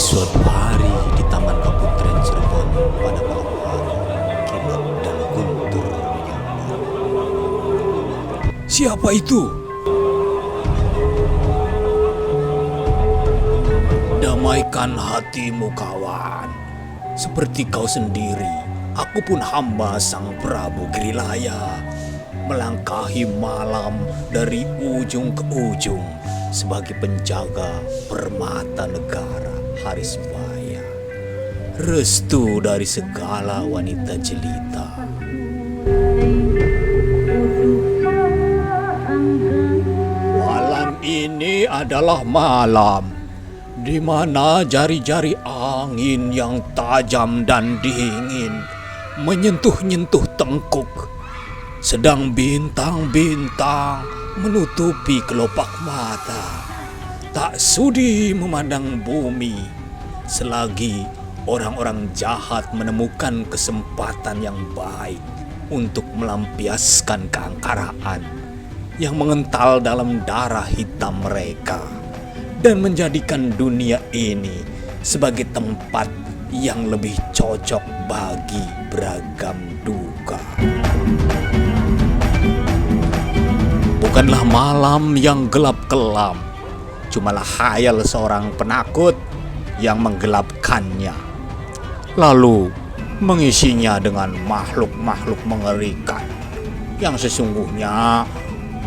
Suatu hari di Taman Kaputren Cirebon pada malam hari, Kilat dan Guntur menyambar. Siapa itu? Damaikan hatimu kawan. Seperti kau sendiri, aku pun hamba Sang Prabu Girilaya. Melangkahi malam dari ujung ke ujung sebagai penjaga permata negara Harisbaya. Restu dari segala wanita jelita. Malam ini adalah malam di mana jari-jari angin yang tajam dan dingin menyentuh-nyentuh tengkuk. Sedang bintang-bintang menutupi kelopak mata, tak sudi memandang bumi selagi orang-orang jahat menemukan kesempatan yang baik untuk melampiaskan keangkaraan yang mengental dalam darah hitam mereka dan menjadikan dunia ini sebagai tempat yang lebih cocok bagi beragam duka. Bukanlah malam yang gelap kelam, cumalah khayal seorang penakut yang menggelapkannya, lalu mengisinya dengan makhluk-makhluk mengerikan yang sesungguhnya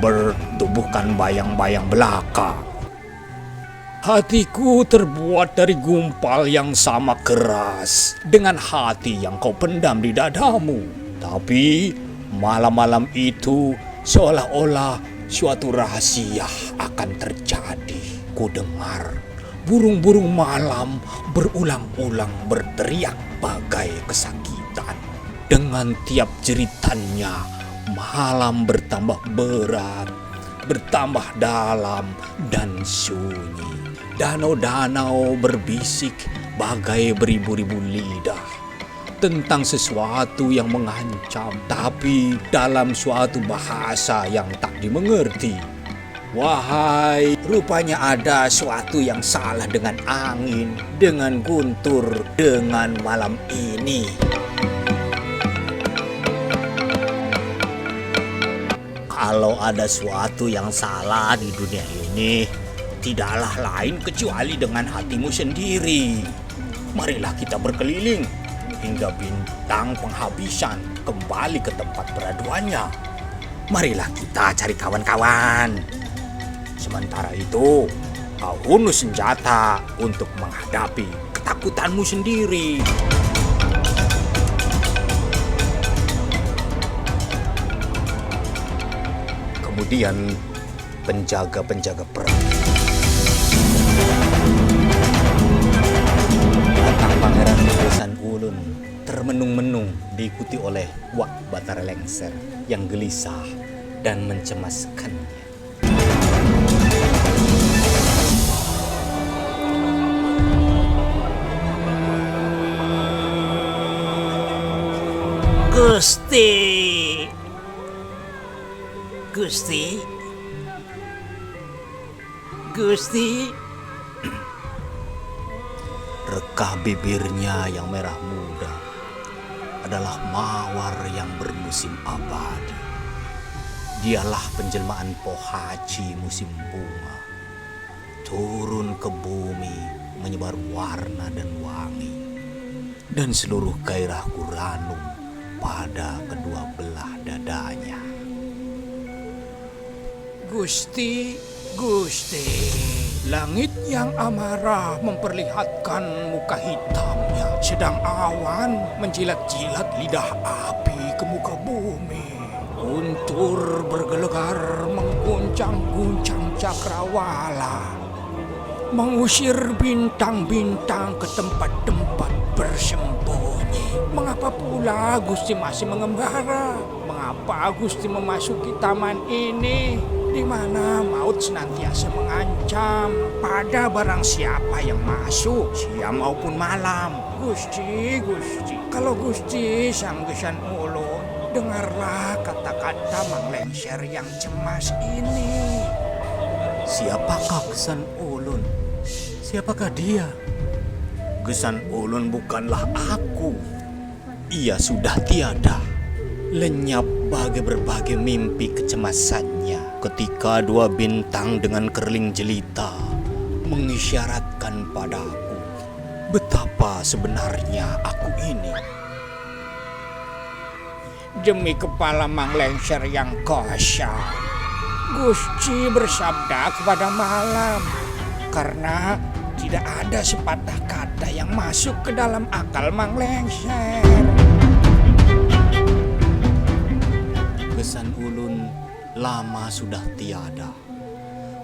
bertubuhkan bayang-bayang belaka. Hatiku terbuat dari gumpal yang sama keras dengan hati yang kau pendam di dadamu. Tapi malam-malam itu seolah-olah suatu rahasia akan terjadi. Ku dengar burung-burung malam berulang-ulang berteriak bagai kesakitan. Dengan tiap jeritannya, malam bertambah berat, bertambah dalam dan sunyi. Danau-danau berbisik bagai beribu-ribu lidah tentang sesuatu yang mengancam, tapi dalam suatu bahasa yang tak dimengerti. Wahai, rupanya ada suatu yang salah dengan angin, dengan guntur, dengan malam ini. Kalau ada suatu yang salah di dunia ini, tidaklah lain kecuali dengan hatimu sendiri. Marilah kita berkeliling hingga bintang penghabisan kembali ke tempat peraduannya. Marilah kita cari kawan-kawan. Sementara itu, kau hunus senjata untuk menghadapi ketakutanmu sendiri. Kemudian penjaga-penjaga perang datang Pangeran Besan Ulun termenung-menung diikuti oleh Wak Batara Lengser yang gelisah dan mencemaskannya. Gusti. Rekah bibirnya yang merah muda adalah mawar yang bermusim abadi. Dialah penjelmaan pohaci musim bunga. Turun ke bumi menyebar warna dan wangi. Dan seluruh gairahku ranum pada kedua belah dadanya. Gusti, langit yang amarah memperlihatkan muka hitamnya, sedang awan menjilat-jilat lidah api ke muka bumi. Guntur bergelegar mengguncang-guncang cakrawala, mengusir bintang-bintang ke tempat-tempat bersembunyi. Mengapa pula Gusti masih mengembara? Mengapa Gusti memasuki taman ini, di mana maut senantiasa mengancam pada barang siapa yang masuk, siang maupun malam? Gusti, kalau Gusti Sang Gesan Ulun, dengarlah kata-kata Mang Lengser yang cemas ini. Siapakah Gesan Ulun? Siapakah dia? Gesan Ulun bukanlah aku. Ia sudah tiada. Lenyap bagai berbagai mimpi kecemasannya ketika dua bintang dengan kerling jelita mengisyaratkan padaku betapa sebenarnya aku ini. Demi kepala Mang Lengser yang kosong, Gusti bersabda kepada malam, karena tidak ada sepatah kata yang masuk ke dalam akal Mang Lengser. Gesan Ulun lama sudah tiada,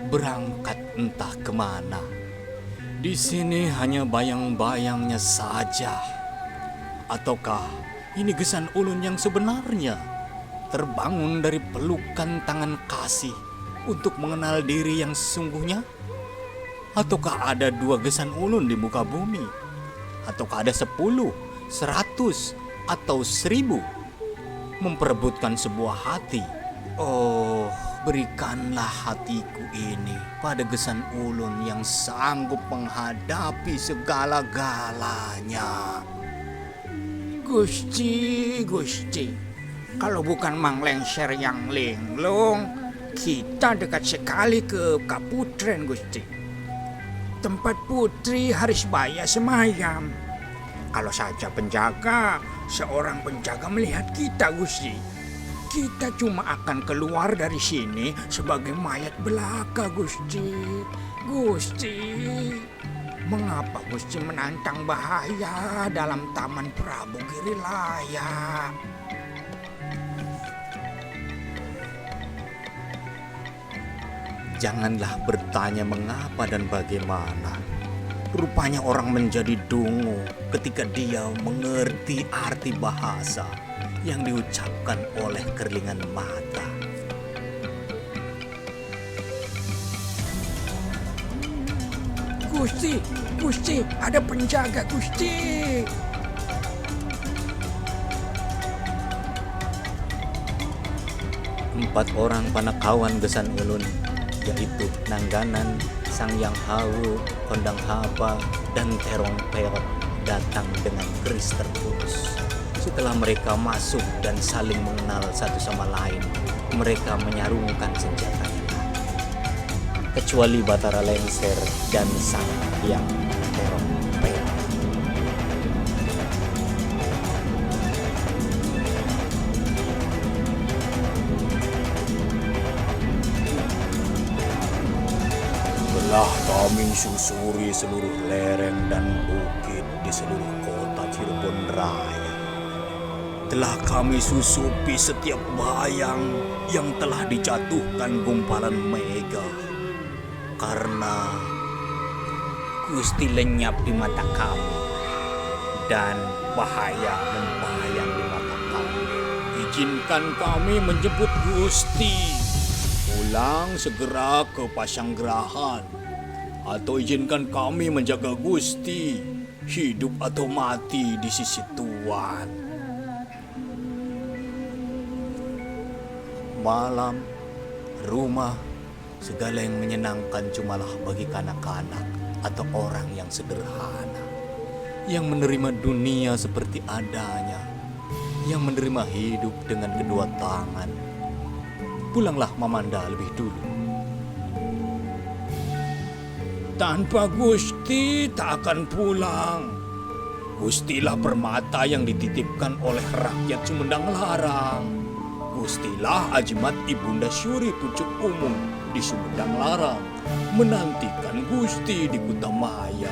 berangkat entah kemana. Di sini hanya bayang-bayangnya saja. Ataukah ini Gesan Ulun yang sebenarnya, terbangun dari pelukan tangan kasih untuk mengenal diri yang sesungguhnya? Ataukah ada dua Gesan Ulun di muka bumi? Ataukah ada 10, 100, atau 1000 memperebutkan sebuah hati? Oh, berikanlah hatiku ini pada Gesan Ulun yang sanggup menghadapi segala-galanya. Gusti, kalau bukan Mang Lengser yang linglung, kita dekat sekali ke Kaputren, Gusti. Tempat Putri Harisbaya semayam. Kalau saja seorang penjaga melihat kita, Gusti, kita cuma akan keluar dari sini sebagai mayat belaka, Gusti. Mengapa Gusti menantang bahaya dalam Taman Prabu Girilaya? Janganlah bertanya mengapa dan bagaimana. Rupanya orang menjadi dungu ketika dia mengerti arti bahasa yang diucapkan oleh kerlingan mata. Gusti, ada penjaga, Gusti. Empat orang panakawan Gesan Ulun, yaitu Nangganan, Sang Yang Hawu, Kondang Haba, dan Terong Peot datang dengan keris terputus. Setelah mereka masuk dan saling mengenal satu sama lain, mereka menyarungkan senjatanya. Kecuali Batara Lengser dan Sang Yang Terong Peot. Telah kami susuri seluruh lereng dan bukit di seluruh kota Cirebon Raya. Telah kami susupi setiap bayang yang telah dijatuhkan gumpalan mega. Karena Gusti lenyap di mata kami dan bahaya membayang di mata kami. Izinkan kami menjemput Gusti pulang segera ke Pasanggerahan, atau izinkan kami menjaga Gusti hidup atau mati di sisi Tuan. Malam, rumah, segala yang menyenangkan cumalah bagi kanak-kanak atau orang yang sederhana, yang menerima dunia seperti adanya, yang menerima hidup dengan kedua tangan. Pulanglah Mamanda lebih dulu. Tanpa Gusti tak akan pulang. Gustilah permata yang dititipkan oleh rakyat Sumedang Larang. Gustilah ajimat Ibunda Syuri pucuk umum di Sumedang Larang, menantikan Gusti di Kutamaya.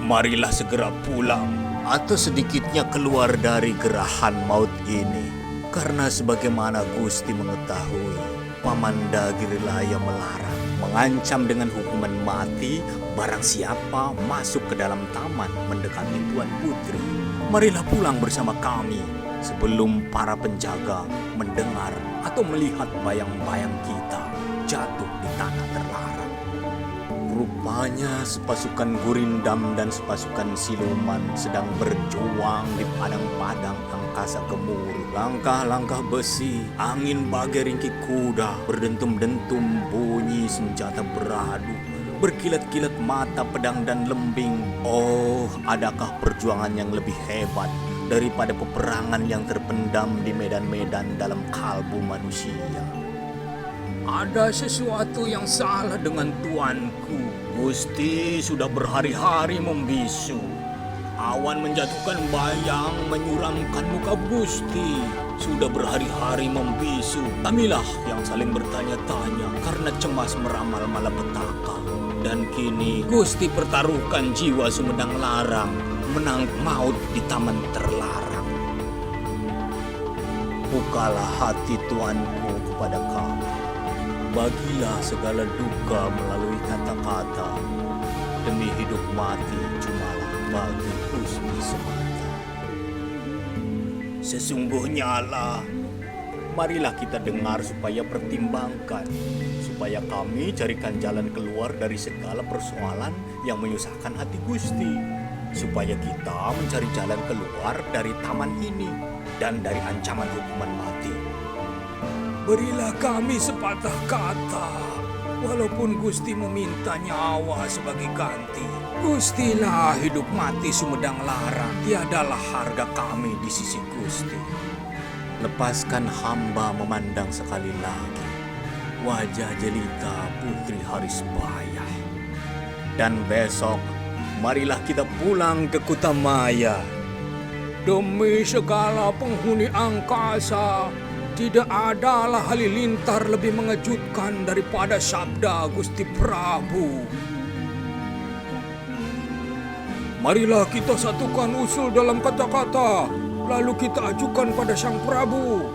Marilah segera pulang, Atau sedikitnya keluar dari gerahan maut ini, karena sebagaimana Gusti mengetahui, Pamanda Girilaya melarang, mengancam dengan hukuman mati barang siapa masuk ke dalam taman mendekati Tuan Putri. Marilah pulang bersama kami sebelum para penjaga mendengar atau melihat bayang-bayang kita jatuh di tanah terlarang. Rupanya sepasukan gurindam dan sepasukan siluman sedang berjuang di padang-padang angkasa gemuruh. Langkah-langkah besi, angin bagai ringkih kuda, berdentum-dentum bunyi senjata beradu. berkilat-kilat mata pedang dan lembing. Oh, adakah perjuangan yang lebih hebat daripada peperangan yang terpendam di medan-medan dalam kalbu manusia? Ada sesuatu yang salah dengan tuanku. Gusti sudah berhari-hari membisu. Awan menjatuhkan bayang menyuramkan muka Gusti. Sudah berhari-hari membisu. Kamilah yang saling bertanya-tanya karena cemas meramal malapetaka. Dan kini Gusti pertaruhkan jiwa Sumedang Larang menang maut di taman terlarang. Bukalah hati tuanku kepada kami. Bagilah segala duka melalui kata-kata. Demi hidup mati cumalah bagi Gusti semata. Sesungguhnya lah, marilah kita dengar supaya pertimbangkan, supaya kami carikan jalan keluar dari segala persoalan yang menyusahkan hati Gusti, supaya kita mencari jalan keluar dari taman ini dan dari ancaman hukuman mati. Berilah kami sepatah kata, walaupun Gusti meminta nyawa sebagai ganti. Gustilah hidup mati Sumedang Larang, tiadalah harga kami di sisi Gusti. Lepaskan hamba memandang sekali lagi wajah jelita Putri Harisbaya. Dan besok, marilah kita pulang ke Kutamaya. Demi segala penghuni angkasa, tidak adalah halilintar lebih mengejutkan daripada sabda Gusti Prabu. Marilah kita satukan usul dalam kata-kata, lalu kita ajukan pada Sang Prabu.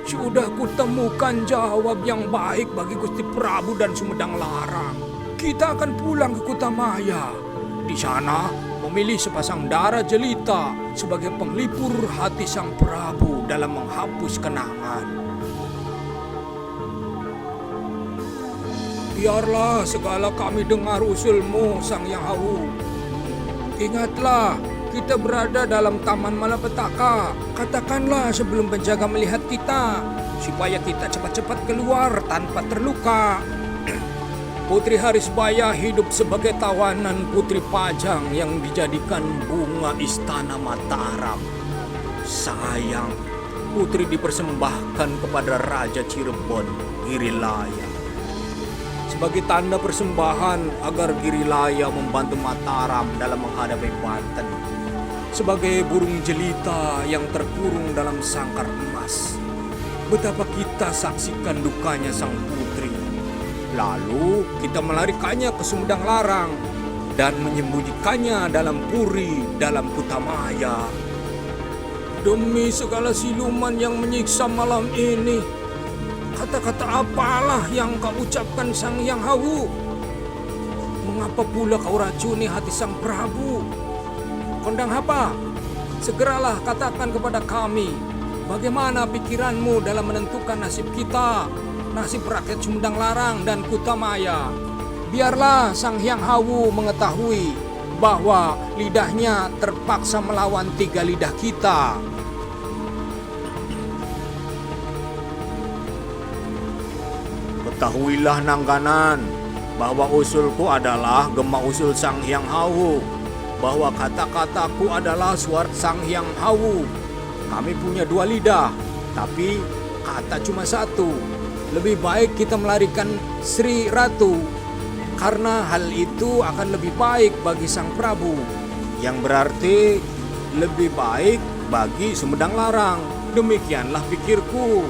Sudah kutemukan jawab yang baik bagi Gusti Prabu dan Sumedang Larang. Kita akan pulang ke Kutamaya. Di sana, memilih sepasang darah jelita sebagai penglipur hati Sang Prabu dalam menghapus kenangan. Biarlah segala kami dengar usulmu, Sang Hyang Hawu. Ingatlah, kita berada dalam Taman Malapetaka. Katakanlah sebelum penjaga melihat kita, supaya kita cepat-cepat keluar tanpa terluka. Putri Harisbaya hidup sebagai tawanan Putri Pajang yang dijadikan bunga istana Mataram. Sayang, Putri dipersembahkan kepada Raja Cirebon, Girilaya. Sebagai tanda persembahan agar Girilaya membantu Mataram dalam menghadapi Banten. Sebagai burung jelita yang terkurung dalam sangkar emas. Betapa kita saksikan dukanya sang putri. Lalu kita melarikannya ke Sumedang Larang dan menyembunyikannya dalam puri dalam Kutamaya. Demi segala siluman yang menyiksa malam ini, kata-kata apalah yang kau ucapkan, Sang Hyang Hawu? Mengapa pula kau racuni hati Sang Prabu? Kondang Hapa, segeralah katakan kepada kami, bagaimana pikiranmu dalam menentukan nasib kita, nasib rakyat Sumedang Larang dan Kutamaya. Biarlah Sang Hyang Hawu mengetahui bahwa lidahnya terpaksa melawan 3 lidah kita. Ketahuilah Nangganan, bahwa usulku adalah gema usul Sang Hyang Hawu, bahwa kata-kataku adalah suara Sang Hyang Hawu. Kami punya 2 lidah, tapi kata cuma 1. Lebih baik kita melarikan Sri Ratu, karena hal itu akan lebih baik bagi Sang Prabu. Yang berarti lebih baik bagi Sumedang Larang. Demikianlah pikirku.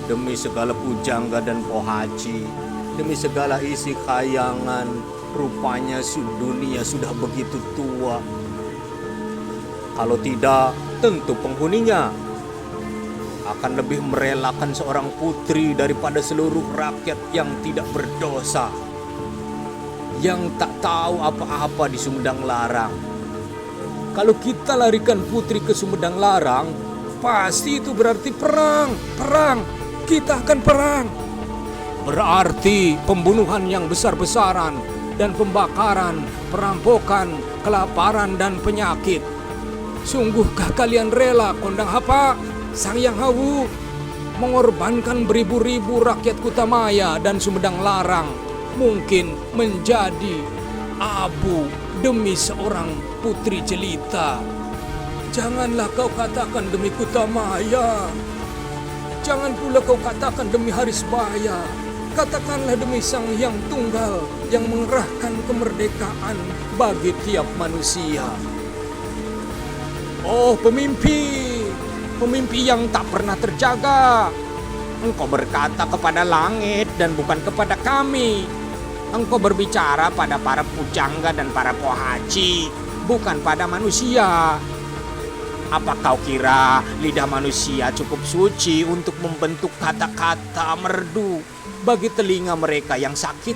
Demi segala pujangga dan pohaci, demi segala isi kayangan, rupanya dunia sudah begitu tua. Kalau tidak, tentu penghuninya akan lebih merelakan seorang putri daripada seluruh rakyat yang tidak berdosa, yang tak tahu apa-apa di Sumedang Larang. Kalau kita larikan putri ke Sumedang Larang, pasti itu berarti perang. Kita akan perang. Berarti pembunuhan yang besar-besaran dan pembakaran, perampokan, kelaparan dan penyakit. Sungguhkah kalian rela, Kondang Hapa? Sang Hyang Hawu mengorbankan beribu-ribu rakyat Kutamaya dan Sumedang Larang mungkin menjadi abu demi seorang putri jelita. Janganlah kau katakan demi Kutamaya. Jangan pula kau katakan demi Harisbaya. Katakanlah demi Sang Hyang Tunggal yang mengerahkan kemerdekaan bagi tiap manusia. Oh pemimpi yang tak pernah terjaga. Engkau berkata kepada langit dan bukan kepada kami. Engkau berbicara pada para pujangga dan para pohaci, bukan pada manusia. Apa kau kira lidah manusia cukup suci untuk membentuk kata-kata merdu bagi telinga mereka yang sakit?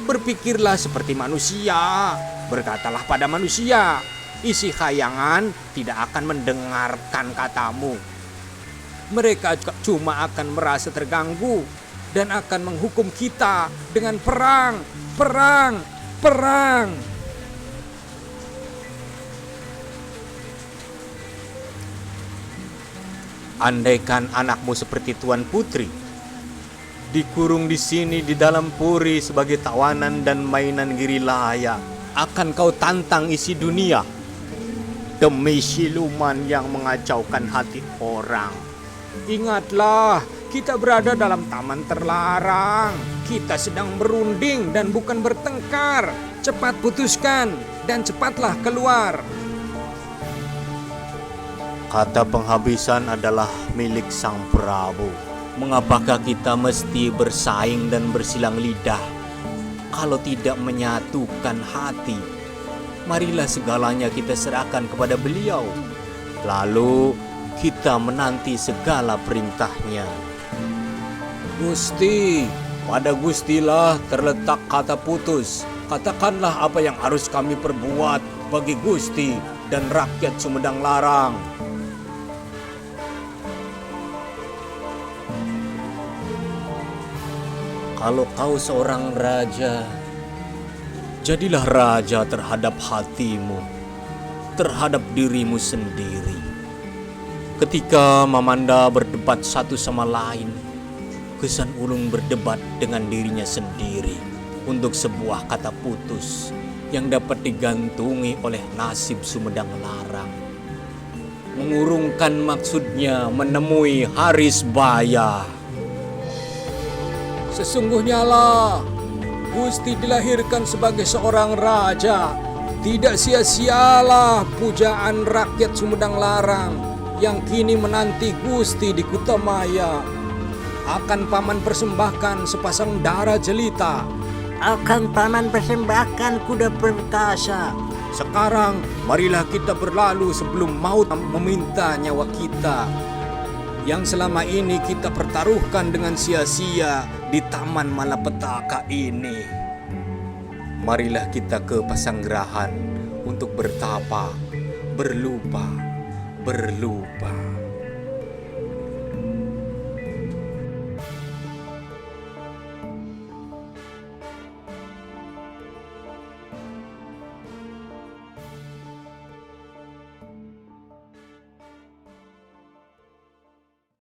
Berpikirlah seperti manusia, berkatalah pada manusia. Isi khayangan tidak akan mendengarkan katamu. Mereka cuma akan merasa terganggu dan akan menghukum kita dengan perang. Andaikan anakmu seperti Tuan Putri, dikurung di sini di dalam puri sebagai tawanan dan mainan girilaya, akan kau tantang isi dunia demi siluman yang mengacaukan hati orang. Ingatlah, kita berada dalam taman terlarang. Kita sedang berunding dan bukan bertengkar. Cepat putuskan dan cepatlah keluar. Kata penghabisan adalah milik Sang Prabu. Mengapakah kita mesti bersaing dan bersilang lidah kalau tidak menyatukan hati? Marilah segalanya kita serahkan kepada beliau. Lalu kita menanti segala perintahnya. Gusti, pada Gustilah terletak kata putus. Katakanlah apa yang harus kami perbuat bagi Gusti dan rakyat Sumedang Larang. Kalau kau seorang raja, jadilah raja terhadap hatimu, terhadap dirimu sendiri. Ketika Mamanda berdebat satu sama lain, Gesan Ulung berdebat dengan dirinya sendiri untuk sebuah kata putus yang dapat digantungi oleh nasib Sumedang Larang. Mengurungkan maksudnya menemui Harisbaya. Sesungguhnya lah, Gusti dilahirkan sebagai seorang raja. Tidak sia-sialah pujaan rakyat Sumedang Larang yang kini menanti Gusti di Kutamaya. Akan paman persembahkan sepasang darah jelita. Akan paman persembahkan kuda perkasa. Sekarang marilah kita berlalu sebelum maut meminta nyawa kita, yang selama ini kita pertaruhkan dengan sia-sia di Taman Malapetaka ini. Marilah kita ke Pasanggerahan untuk bertapa, berlupa.